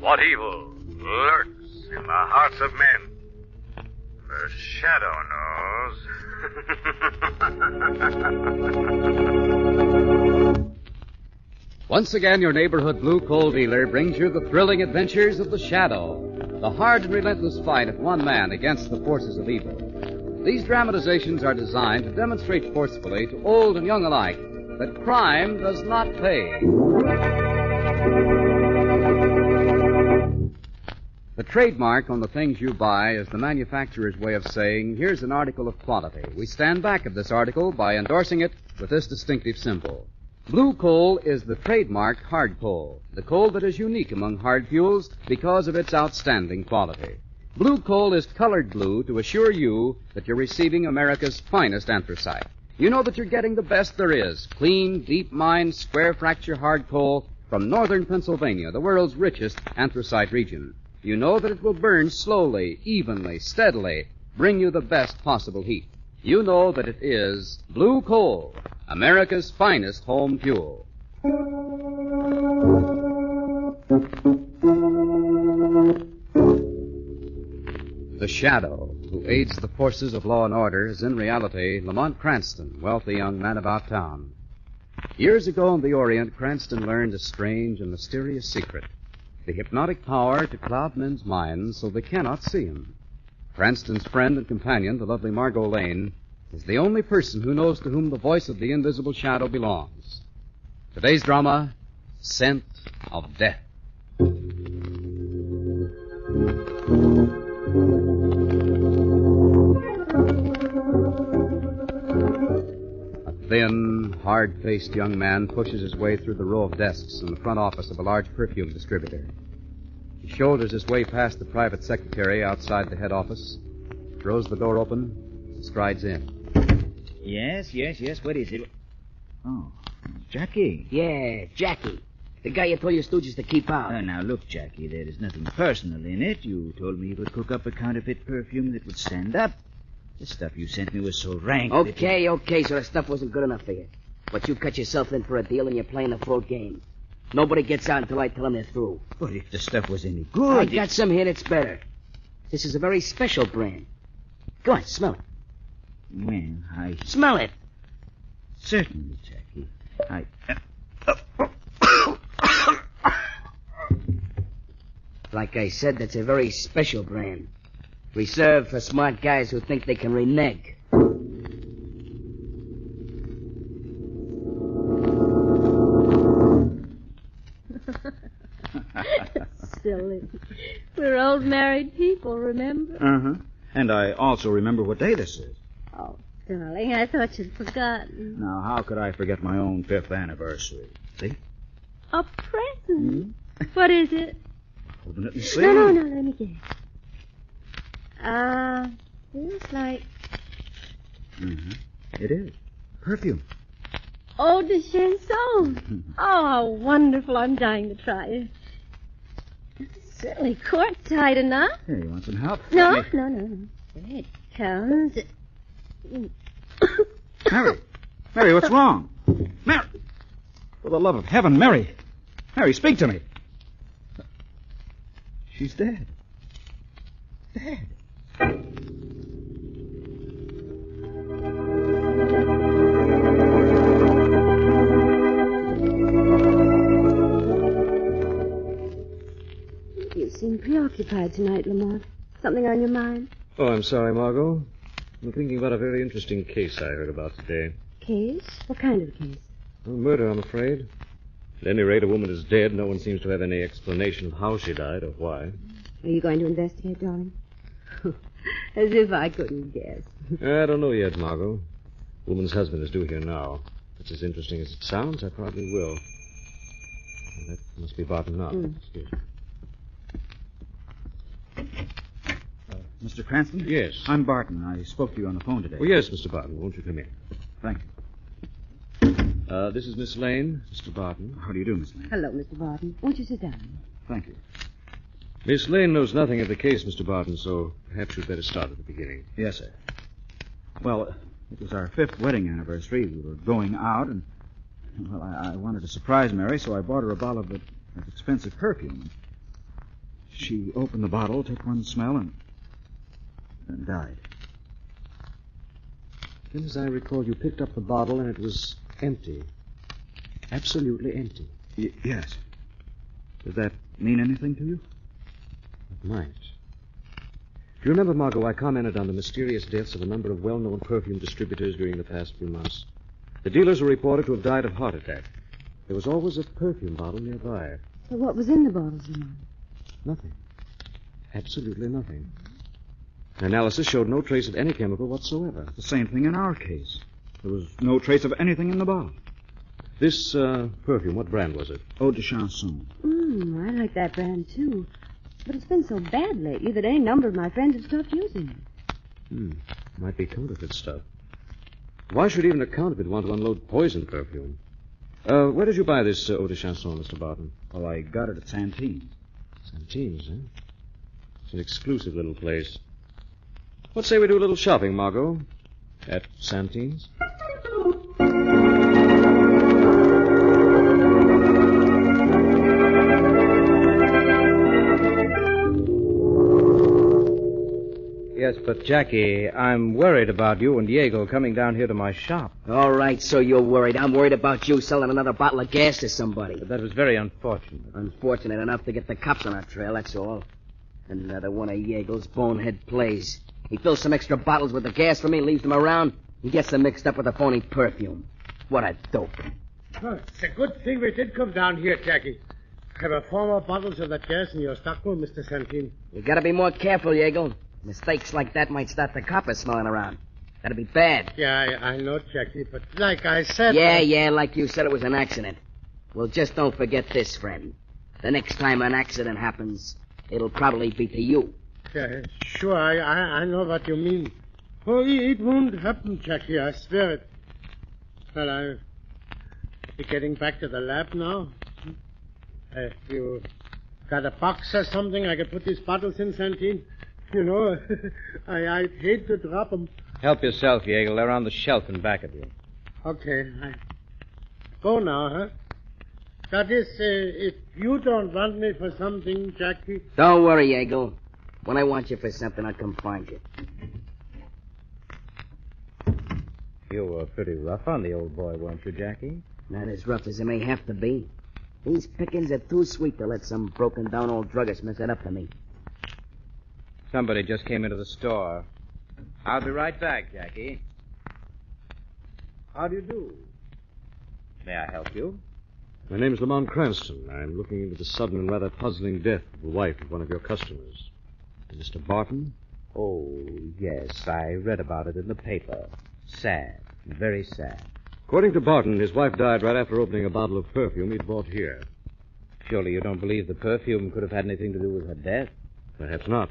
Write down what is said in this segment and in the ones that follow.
What evil lurks in the hearts of men? The shadow knows. Once again, your neighborhood blue coal dealer brings you the thrilling adventures of the Shadow, the hard and relentless fight of one man against the forces of evil. These dramatizations are designed to demonstrate forcefully to old and young alike that crime does not pay. The trademark on the things you buy is the manufacturer's way of saying, here's an article of quality. We stand back of this article by endorsing it with this distinctive symbol. Blue coal is the trademark hard coal, the coal that is unique among hard fuels because of its outstanding quality. Blue coal is colored blue to assure you that you're receiving America's finest anthracite. You know that you're getting the best there is, clean, deep-mined, square-fracture hard coal from northern Pennsylvania, the world's richest anthracite region. You know that it will burn slowly, evenly, steadily, bring you the best possible heat. You know that it is blue coal, America's finest home fuel. The Shadow, who aids the forces of law and order, is in reality Lamont Cranston, wealthy young man about town. Years ago in the Orient, Cranston learned a strange and mysterious secret. The hypnotic power to cloud men's minds so they cannot see him. Cranston's friend and companion, the lovely Margo Lane, is the only person who knows to whom the voice of the invisible shadow belongs. Today's drama, Scent of Death. A thin, hard-faced young man pushes his way through the row of desks in the front office of a large perfume distributor. He shoulders his way past the private secretary outside the head office, throws the door open, and strides in. Yes. What is it? Oh, Jackie. Yeah, Jackie. The guy you told your stooges to keep out. Now, look, Jackie, there is nothing personal in it. You told me you would cook up a counterfeit perfume that would stand up. The stuff you sent me was so rank. Okay, so the stuff wasn't good enough for you. But you cut yourself in for a deal and you're playing the full game. Nobody gets out until I tell them they're through. But if the stuff was any good... I got some here that's better. This is a very special brand. Go on, smell it. Well, I... Smell it. Certainly, Jackie. Like I said, that's a very special brand. Reserved for smart guys who think they can renege. Silly. We're old married people, remember? Uh-huh. And I also remember what day this is. Oh, darling, I thought you'd forgotten. Now, how could I forget my own 5th anniversary? See? A present? What is it? Open it and see. No, let me guess. Feels like... Mm-hmm. It is. Perfume. Eau de chanson. Oh, how wonderful. I'm dying to try it. It's certainly cork tight enough. Here, you want some help? No. There it comes. Mary, what's wrong? Mary! For the love of heaven, Mary! Mary, speak to me! She's dead. Dead. You seem preoccupied tonight, Lamont. Something on your mind? Oh, I'm sorry, Margot. I'm thinking about a very interesting case I heard about today. Case? What kind of case? A murder, I'm afraid. At any rate, a woman is dead. No one seems to have any explanation of how she died or why. Are you going to investigate, darling? As if I couldn't guess. I don't know yet, Margot. The woman's husband is due here now. If it's as interesting as it sounds, I probably will. That must be Barton now. Excuse me. Mr. Cranston? Yes. I'm Barton. I spoke to you on the phone today. Oh, yes, Mr. Barton. Won't you come in? Thank This is Miss Lane, Mr. Barton. How do you do, Miss Lane? Hello, Mr. Barton. Won't you sit down? Thank you. Miss Lane knows nothing of the case, Mr. Barton, so perhaps you'd better start at the beginning. Yes, sir. Well, it was our 5th wedding anniversary. We were going out, and, well, I wanted to surprise Mary, so I bought her a bottle of expensive perfume. She opened the bottle, took one smell, and died. Then, as I recall, you picked up the bottle, and it was empty. Absolutely empty. Yes. Does that mean anything to you? It might. Do you remember, Margo, I commented on the mysterious deaths of a number of well-known perfume distributors during the past few months. The dealers were reported to have died of heart attack. There was always a perfume bottle nearby. So what was in the bottles, Lamont? Nothing. Absolutely nothing. Analysis showed no trace of any chemical whatsoever. The same thing in our case. There was no trace of anything in the bottle. This perfume, what brand was it? Eau de Chanson. I like that brand, too. But it's been so bad lately that any number of my friends have stopped using it. Might be counterfeit stuff. Why should even a counterfeit want to unload poison perfume? Where did you buy this Eau de Chanson, Mr. Barton? Well, I got it at Santine's. Santine's, eh? It's an exclusive little place. Let's say we do a little shopping, Margo. At Santine's? Yes, but, Jackie, I'm worried about you and Diego coming down here to my shop. All right, so you're worried. I'm worried about you selling another bottle of gas to somebody. But that was very unfortunate. Unfortunate enough to get the cops on our trail, that's all. Another one of Yeagle's bonehead plays. He fills some extra bottles with the gas for me, leaves them around, and gets them mixed up with a phony perfume. What a dope. Oh, it's a good thing we did come down here, Jackie. Have a 4 more bottles of that gas in your stockroom, Mr. Santine. You gotta be more careful, Yeagle. Mistakes like that might start the coppers smelling around. That'd be bad. Yeah, I know, Jackie, but like I said... Yeah, like you said, it was an accident. Well, just don't forget this, friend. The next time an accident happens, it'll probably be to you. Yeah, sure, I know what you mean. Oh, it won't happen, Jackie, I swear it. Well, I'll be getting back to the lab now. You got a box or something I could put these bottles in, Santine? You know, I'd hate to drop them. Help yourself, Yeagle. They're on the shelf in back of you. Okay, I go now, huh? That is, if you don't want me for something, Jackie... Don't worry, Yeagle. When I want you for something, I'll come find you. You were pretty rough on the old boy, weren't you, Jackie? Not as rough as it may have to be. These pickings are too sweet to let some broken-down old druggist mess it up to me. Somebody just came into the store. I'll be right back, Jackie. How do you do? May I help you? My name's Lamont Cranston. I'm looking into the sudden and rather puzzling death of the wife of one of your customers. Mr. Barton? Oh, yes. I read about it in the paper. Sad. Very sad. According to Barton, his wife died right after opening a bottle of perfume he'd bought here. Surely you don't believe the perfume could have had anything to do with her death? Perhaps not.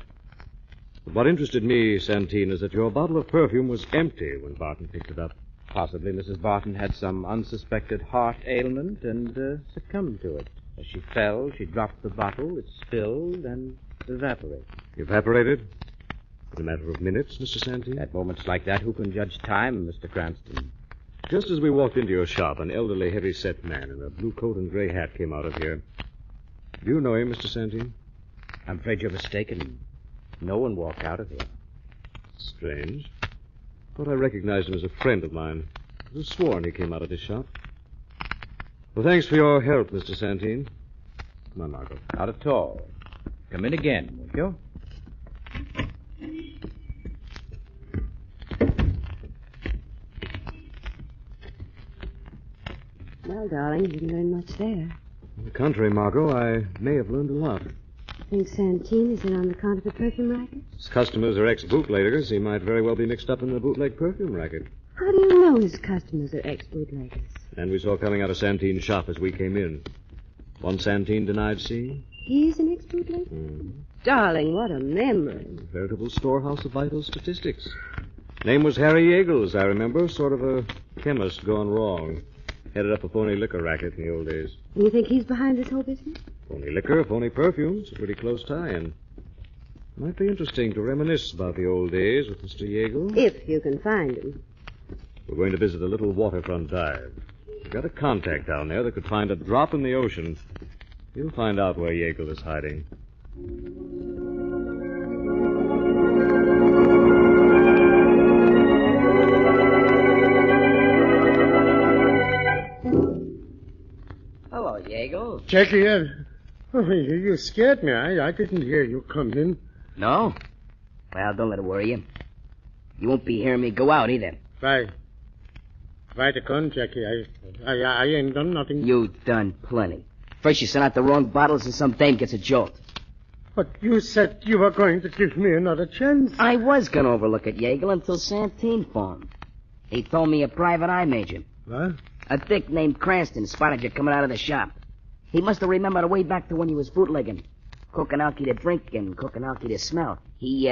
But what interested me, Santine, is that your bottle of perfume was empty when Barton picked it up. Possibly Mrs. Barton had some unsuspected heart ailment and succumbed to it. As she fell, she dropped the bottle, it spilled, and evaporated. Evaporated? In a matter of minutes, Mr. Santine? At moments like that, who can judge time, Mr. Cranston? Just as we walked into your shop, an elderly, heavy-set man in a blue coat and gray hat came out of here. Do you know him, Mr. Santine? I'm afraid you're mistaken. No one walked out of here. Strange. Thought I recognized him as a friend of mine. I was sworn he came out of this shop. Well, thanks for your help, Mr. Santine. Come on, Margo. Not at all. Come in again, won't you? Well, darling, you didn't learn much there. On the contrary, Margo, I may have learned a lot. Think Santine is in on the counterfeit perfume racket? His customers are ex-bootleggers. He might very well be mixed up in the bootleg perfume racket. How do you know his customers are ex-bootleggers? And we saw coming out of Santine's shop as we came in. One Santine denied seeing. He's an ex-bootlegger? Darling, what a memory. A veritable storehouse of vital statistics. Name was Harry Yeagles, I remember. Sort of a chemist gone wrong. Headed up a phony liquor racket in the old days. You think he's behind this whole business? Phony liquor, phony perfumes. A pretty close tie-in. Might be interesting to reminisce about the old days with Mr. Yeagle. If you can find him. We're going to visit a little waterfront dive. We've got a contact down there that could find a drop in the ocean. He'll find out where Yeagle is hiding. Hello, Yeagle. Jackie, you scared me. I didn't hear you come in. No? Well, don't let it worry you. You won't be hearing me go out either. Why the gun, Jackie? I ain't done nothing. You done plenty. First you sent out the wrong bottles and some dame gets a jolt. But you said you were going to give me another chance. I was going to overlook it, Yeagle, until Santine phoned. He told me a private eye major. What? A dick named Cranston spotted you coming out of the shop. He must have remembered way back to when you was bootlegging. Cooking alky to drink and cooking alky to smell. He,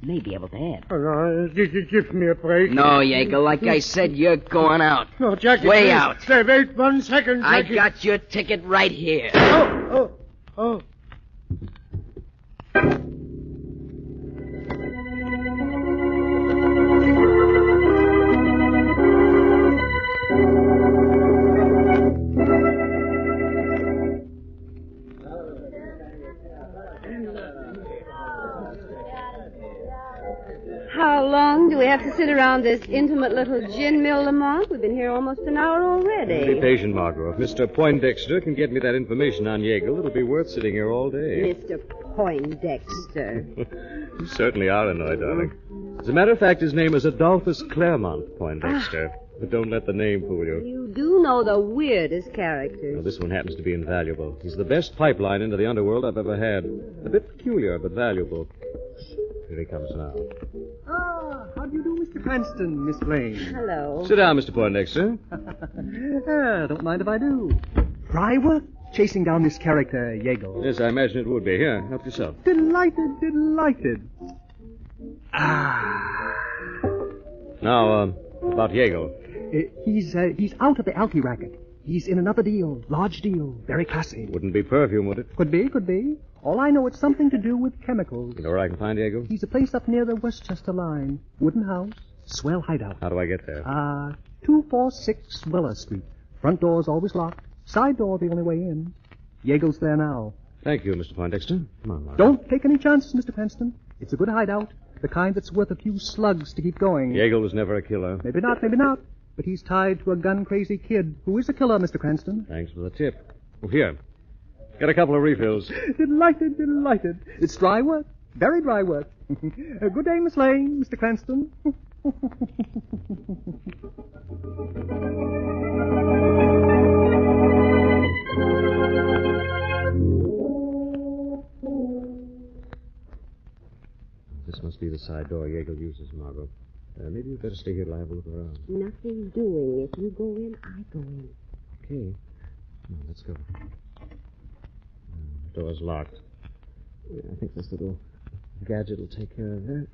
may be able to add. Oh, no, give me a break. No, Yeagle, like I said, you're going out. No, Jackie. Way please. out. Stay, wait 1 second, Jackie. I got your ticket right here. Oh. How long do we have to sit around this intimate little gin mill, Lamont? We've been here almost an hour already. Be patient, Margot. If Mr. Poindexter can get me that information on Yeagle, it'll be worth sitting here all day. Mr. Poindexter. You certainly are annoyed, darling. As a matter of fact, his name is Adolphus Claremont Poindexter. But don't let the name fool you. You do know the weirdest characters. Well, this one happens to be invaluable. He's the best pipeline into the underworld I've ever had. A bit peculiar, but valuable. Here he comes now. How do you do, Mr. Cranston, Miss Lane? Hello. Sit down, Mr. Poindexter. Don't mind if I do. Dry work chasing down this character, Yeagle. Yes, I imagine it would be. Here, help yourself. Delighted. Now, about Yeagle. He's out of the alky racket. He's in another deal. Large deal. Very classy. Wouldn't be perfume, would it? Could be. All I know, it's something to do with chemicals. You know where I can find Yeagle? He's a place up near the Westchester line. Wooden house. Swell hideout. How do I get there? 246 Weller Street. Front door's always locked. Side door the only way in. Yeagle's there now. Thank you, Mr. Poindexter. Come on, Mark. Don't take any chances, Mr. Cranston. It's a good hideout. The kind that's worth a few slugs to keep going. Yeagle was never a killer. Maybe not. But he's tied to a gun-crazy kid who is a killer, Mr. Cranston. Thanks for the tip. Oh, here. Got a couple of refills. Delighted. It's dry work. Very dry work. Good day, Miss Lane, Mr. Cranston. This must be the side door Yeagle uses, Margot. Maybe you'd better stay here till I have a look around. Nothing doing. If you go in, I go in. Okay. Come on, let's go. The door's locked. I think this little gadget will take care of that.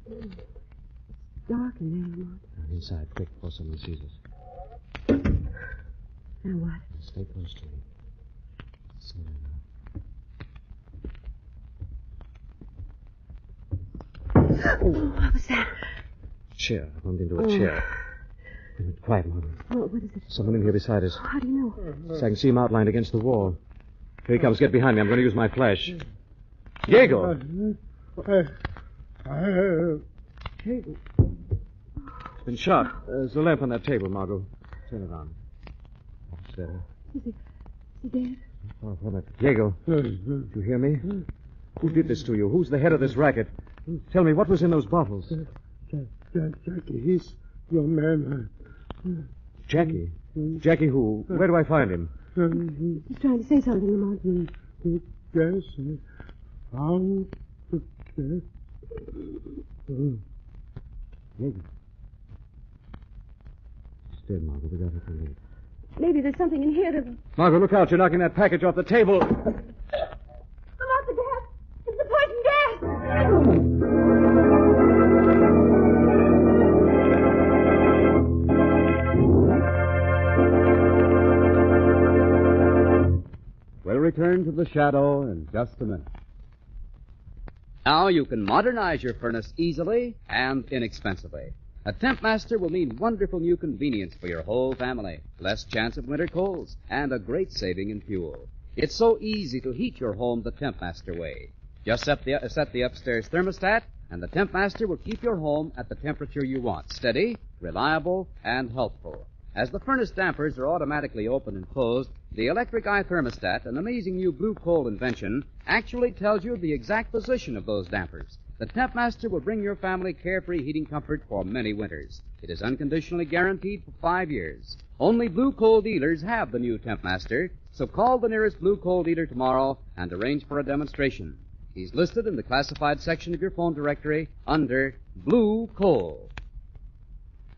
It's dark in there, Lamont. Inside, quick, before someone sees us. Now what? Stay close to me. See you now. Oh, what was that? Chair. I bumped into a chair. Quiet, Margot. What is it? Someone in here beside us. How do you know? So I can see him outlined against the wall. Here he comes. Get behind me. I'm going to use my flash. Yeagle! It's been shot. There's a lamp on that table, Margot. Turn it on. That's better. Is he dead? Oh, hold it. Yeagle, do you hear me? Who did this to you? Who's the head of this racket? Tell me, what was in those bottles? Jackie, he's your man. Jackie? Jackie who? Where do I find him? He's trying to say something, Lamont. Yes, found the death. Yeagle. She's dead, Margot. We got her to leave. Maybe there's something in here that... Margot, look out. You're knocking that package off the table. Lamont, the gas! It's the poison gas! return to the shadow in just a minute. Now you can modernize your furnace easily and inexpensively. A Temp Master will mean wonderful new convenience for your whole family, less chance of winter colds, and a great saving in fuel. It's so easy to heat your home the Temp Master way. Just set the upstairs thermostat, and the Temp Master will keep your home at the temperature you want, steady, reliable, and healthful. As the furnace dampers are automatically open and closed, the electric eye thermostat, an amazing new blue coal invention, actually tells you the exact position of those dampers. The Temp Master will bring your family carefree heating comfort for many winters. It is unconditionally guaranteed for 5 years. Only blue coal dealers have the new Temp Master, so call the nearest blue coal dealer tomorrow and arrange for a demonstration. He's listed in the classified section of your phone directory under Blue Coal.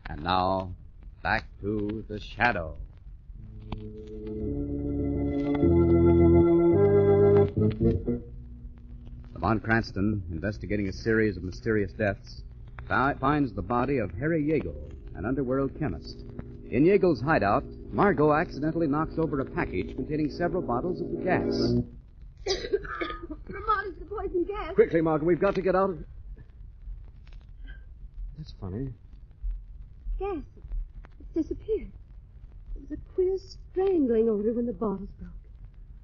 And now, back to the shadow. Lamont Cranston, investigating a series of mysterious deaths, finds the body of Harry Yeagle, an underworld chemist. In Yeagle's hideout, Margo accidentally knocks over a package containing several bottles of the gas. Lamont, it's the poison gas. Quickly, Margo, we've got to get out of... That's funny. Gas. It's disappeared. There was a queer strangling odor when the bottles broke.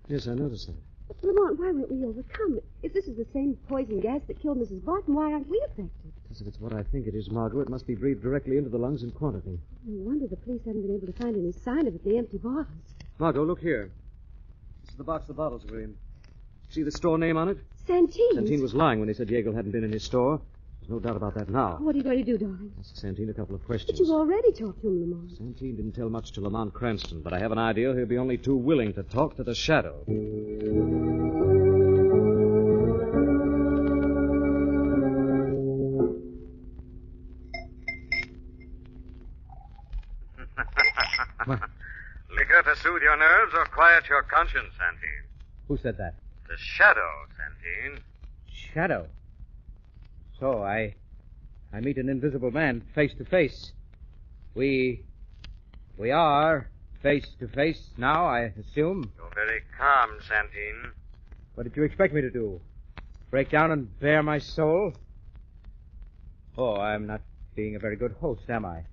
Yes, I noticed that. But, Lamont, why weren't we overcome? If this is the same poison gas that killed Mrs. Barton, why aren't we affected? Because if it's what I think it is, Margo, it must be breathed directly into the lungs in quantity. No wonder the police haven't been able to find any sign of it in the empty bottles. Margo, look here. This is the box the bottles were in. See the store name on it? Santine. Santine was lying when he said Yeagle hadn't been in his store. There's no doubt about that now. What are you going to do, darling? Ask Santine a couple of questions. But you've already talked to him, Lamont. Santine didn't tell much to Lamont Cranston, but I have an idea he'll be only too willing to talk to the shadow. Liquor to soothe your nerves or quiet your conscience, Santine? Who said that? The shadow, Santine. Shadow. So I meet an invisible man face to face. We are face to face now, I assume. You're very calm, Santine. What did you expect me to do? Break down and bare my soul? Oh, I'm not being a very good host, am I?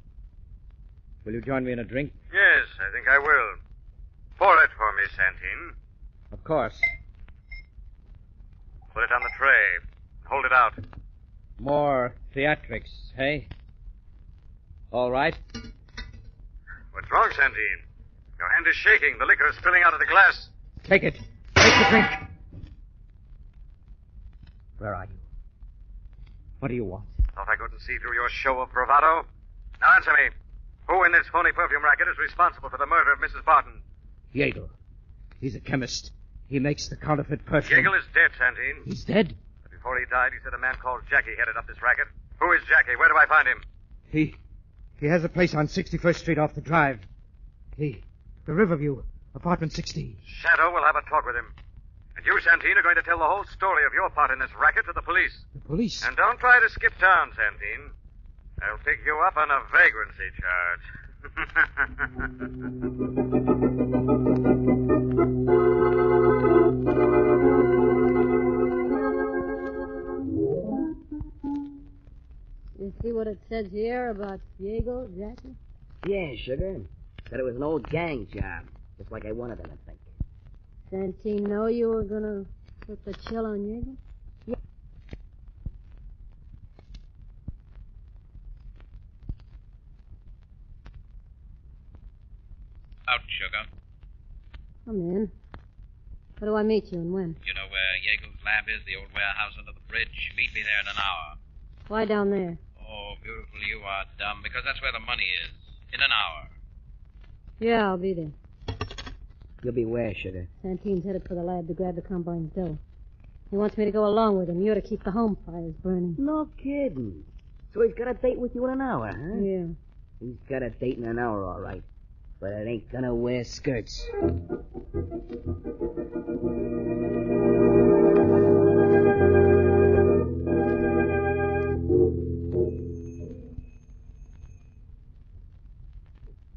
Will you join me in a drink? Yes, I think I will. Pour it for me, Santine. Of course. Put it on the tray. Hold it out. More theatrics, hey? All right. What's wrong, Santine? Your hand is shaking. The liquor is spilling out of the glass. Take it. Take the drink. Where are you? What do you want? Thought I couldn't see through your show of bravado. Now answer me. Who in this phony perfume racket is responsible for the murder of Mrs. Barton? Yeagle. He's a chemist. He makes the counterfeit perfume. Yeagle is dead, Santine. He's dead? But before he died, he said a man called Jackie headed up this racket. Who is Jackie? Where do I find him? He has a place on 61st Street off the drive. The Riverview, apartment 60. Shadow will have a talk with him. And you, Santine, are going to tell the whole story of your part in this racket to the police. The police? And don't try to skip town, Santine. They'll pick you up on a vagrancy charge. You see what it says here about Yeagle, Jackie? Yeah, sugar. Said it was an old gang job, just like I wanted them to think. Santine know you were going to put the chill on Yeagle? Out, sugar. Come in. Where do I meet you and when? You know where Yeagle's lab is, the old warehouse under the bridge? Meet me there in an hour. Why down there? Oh, beautiful, you are dumb, because that's where the money is. In an hour. Yeah, I'll be there. You'll be where, sugar? Santine's headed for the lab to grab the combine's dough. He wants me to go along with him. You're to keep the home fires burning. No kidding. So he's got a date with you in an hour, huh? Yeah. He's got a date in an hour, all right. But it ain't gonna wear skirts.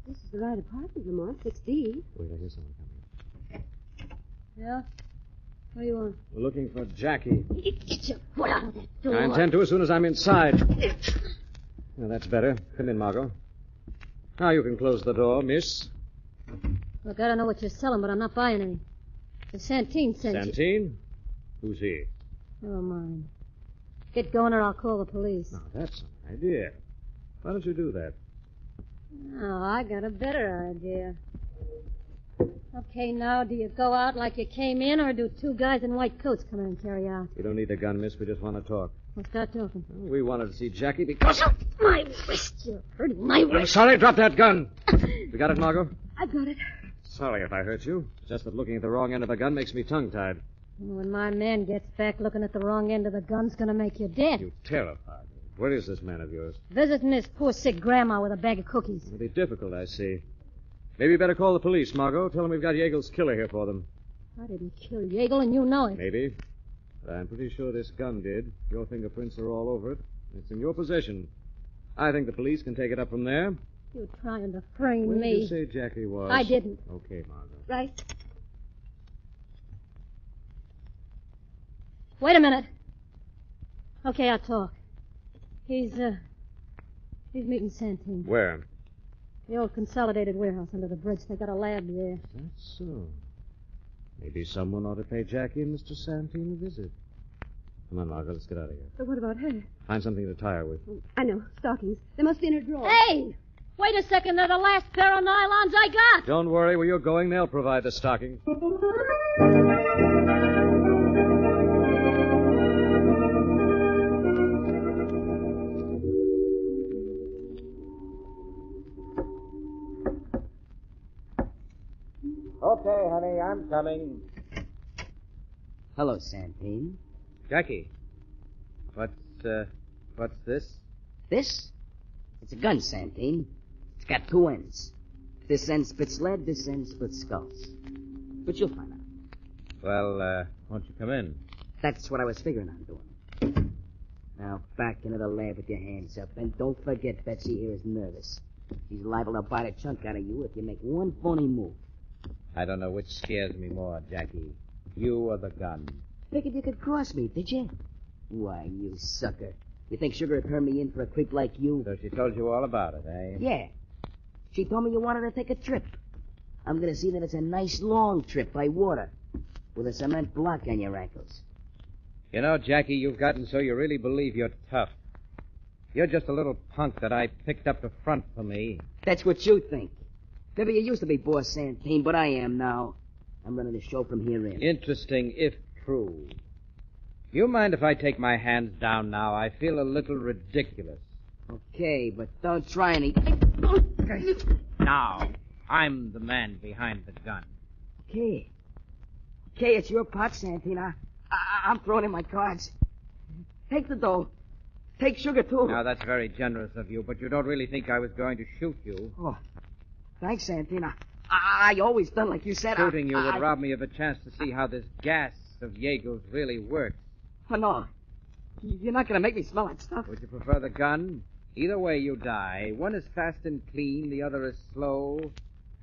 This is the right apartment, Lamont. 6D. Wait, I hear someone coming. Yeah? What do you want? We're looking for Jackie. Get your foot out of that door. I intend to as soon as I'm inside. Well, that's better. Come in, Margo. Now you can close the door, miss. Look, I don't know what you're selling, but I'm not buying any. The Santine sent you. Santine? Who's he? Never mind. Get going or I'll call the police. Now, that's an idea. Why don't you do that? Oh, I got a better idea. Okay, now, do you go out like you came in, or do two guys in white coats come in and carry you out? You don't need the gun, miss. We just want to talk. Well, start talking. We wanted to see Jackie because... My wrist! You're hurting my I'm wrist. sorry, drop that gun. You got it, Margo? I got it. Sorry if I hurt you. It's just that looking at the wrong end of the gun makes me tongue-tied. When my man gets back, looking at the wrong end of the gun's gonna make you dead. You terrified me. Where is this man of yours? Visiting his poor sick grandma with a bag of cookies. It'll be difficult, I see. Maybe you better call the police, Margo. Tell them we've got Yeagle's killer here for them. I didn't kill Yeagle, and you know it. Maybe. But I'm pretty sure this gun did. Your fingerprints are all over it. It's in your possession. I think the police can take it up from there. You're trying to frame Where me. did you say Jackie was? I didn't. Okay, Margo. Right. Wait a minute. Okay, I'll talk. He's meeting Santine. Where? The old Consolidated warehouse under the bridge. They got a lab there. That's so. Maybe someone ought to pay Jackie and Mr. Santine a visit. Come on, Margo, let's get out of here. But what about her? Find something to tie her with. I know. Stockings. They must be in her drawer. Hey! Wait a second. They're the last pair of nylons I got. Don't worry. Where you're going, they'll provide the stockings. Okay, honey, I'm coming. Hello, Santine. Jackie, what's this? This? It's a gun, Santine. It's got two ends. This end spits lead, this end spits skulls. But you'll find out. Well, won't you come in? That's what I was figuring on doing. Now, back into the lab with your hands up. And don't forget, Betsy here is nervous. She's liable to bite a chunk out of you if you make one phony move. I don't know which scares me more, Jackie. You or the gun. Figured you could cross me, did you? Why, you sucker. You think Sugar would turn me in for a creep like you? So she told you all about it, eh? Yeah. She told me you wanted to take a trip. I'm going to see that it's a nice long trip by water with a cement block on your ankles. You know, Jackie, you've gotten so you really believe you're tough. You're just a little punk that I picked up to front for me. That's what you think. Maybe you used to be boss Santine, but I am now. I'm running the show from here in. Interesting, if true. You mind if I take my hands down now? I feel a little ridiculous. Okay, but don't try any... Now, I'm the man behind the gun. Okay. Okay, it's your pot, Santine. I'm throwing in my cards. Take the dough. Take Sugar, too. Now, that's very generous of you, but you don't really think I was going to shoot you. Oh, thanks, Santine. I always done like you said. Shooting you would rob me of a chance to see how this gas of Yeagle's really works. Oh, no. You're not going to make me smell that stuff. Would you prefer the gun? Either way you die. One is fast and clean, the other is slow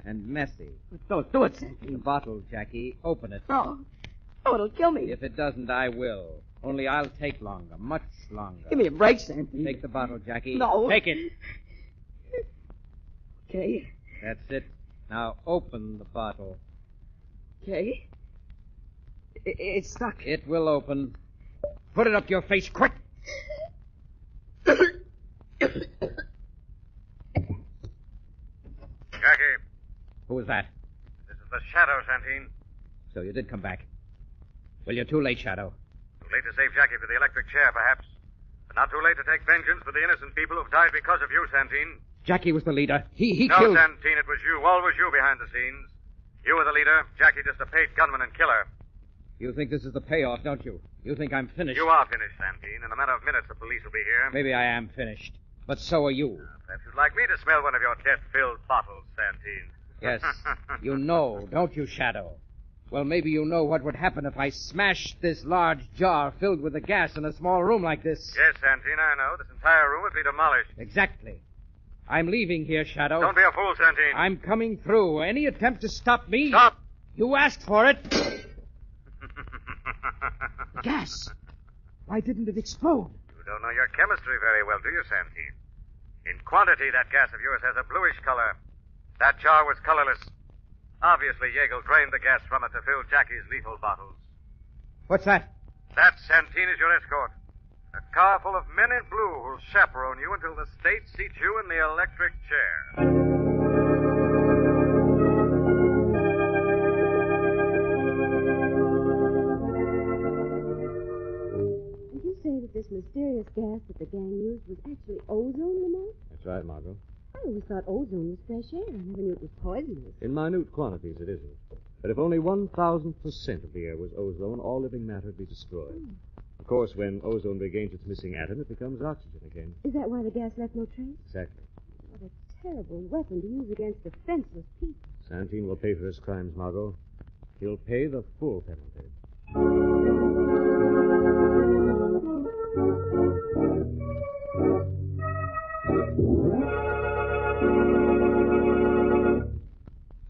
and messy. Don't do it, Santine. The bottle, Jackie. Open it. Oh, it'll kill me. If it doesn't, I will. Only I'll take longer, much longer. Give me a break, Santine. Take the bottle, Jackie. No. Take it. Okay. That's it. Now open the bottle. Okay. It's stuck. It will open. Put it up your face, quick! Jackie. Who was that? This is the Shadow, Santine. So you did come back. Well, you're too late, Shadow. Too late to save Jackie for the electric chair, perhaps. But not too late to take vengeance for the innocent people who've died because of you, Santine. Jackie was the leader. He no, killed... Santine, it was you. Always you behind the scenes. You were the leader. Jackie just a paid gunman and killer. You think this is the payoff, don't you? You think I'm finished? You are finished, Santine. In a matter of minutes, the police will be here. Maybe I am finished. But so are you. Perhaps you'd like me to smell one of your death-filled bottles, Santine. Yes. You know, don't you, Shadow? Well, maybe you know what would happen if I smashed this large jar filled with the gas in a small room like this. Yes, Santine, I know. This entire room would be demolished. Exactly. I'm leaving here, Shadow. Don't be a fool, Santine. I'm coming through. Any attempt to stop me... Stop! You asked for it. gas. Why didn't it explode? You don't know your chemistry very well, do you, Santine? In quantity, that gas of yours has a bluish color. That jar was colorless. Obviously, Yeagle drained the gas from it to fill Jackie's lethal bottles. What's that? That, Santine, is your escort. A car full of men in blue who'll chaperone you until the state seats you in the electric chair. Did you say that this mysterious gas that the gang used was actually ozone, Lamont? That's right, Margot. I always thought ozone was fresh air. I never knew it was poisonous. In minute quantities, it isn't. But if only 1,000% of the air was ozone, all living matter would be destroyed. Of course, when ozone regains its missing atom, it becomes oxygen again. Is that why the gas left no trace? Exactly. What a terrible weapon to use against defenseless people. Santine will pay for his crimes, Margot. He'll pay the full penalty.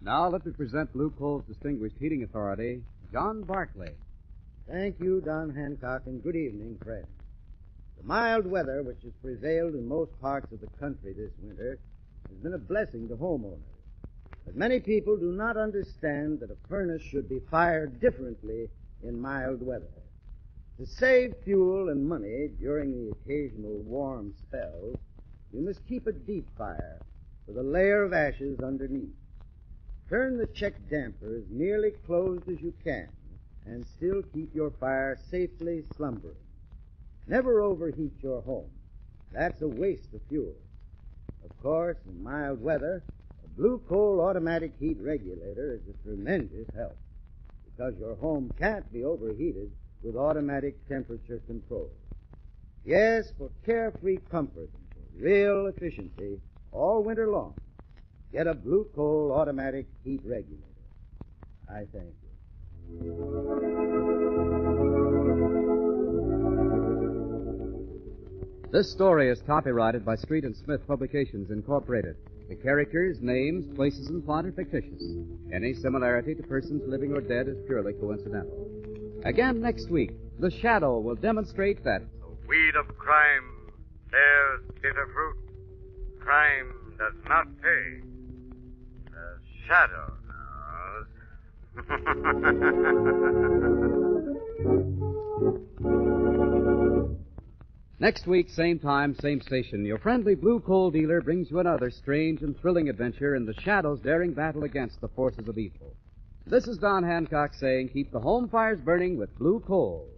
Now let me present Blue Coal's distinguished heating authority, John Barclay. Thank you, Don Hancock, and good evening, friends. The mild weather which has prevailed in most parts of the country this winter has been a blessing to homeowners. But many people do not understand that a furnace should be fired differently in mild weather. To save fuel and money during the occasional warm spells, you must keep a deep fire with a layer of ashes underneath. Turn the check damper as nearly closed as you can and still keep your fire safely slumbering. Never overheat your home. That's a waste of fuel. Of course, in mild weather, a Blue Coal automatic heat regulator is a tremendous help because your home can't be overheated with automatic temperature control. Yes, for carefree comfort and for real efficiency all winter long, get a Blue Coal automatic heat regulator. I thank you. This story is copyrighted by Street and Smith Publications, Incorporated. The characters, names, places, and plot are fictitious. Any similarity to persons living or dead is purely coincidental. Again next week, The Shadow will demonstrate that The weed of crime bears bitter fruit. Crime does not pay. The shadow knows. next week, same time, same station, your friendly Blue Coal dealer brings you another strange and thrilling adventure in the Shadow's daring battle against the forces of evil. This is Don Hancock saying keep the home fires burning with Blue Coal.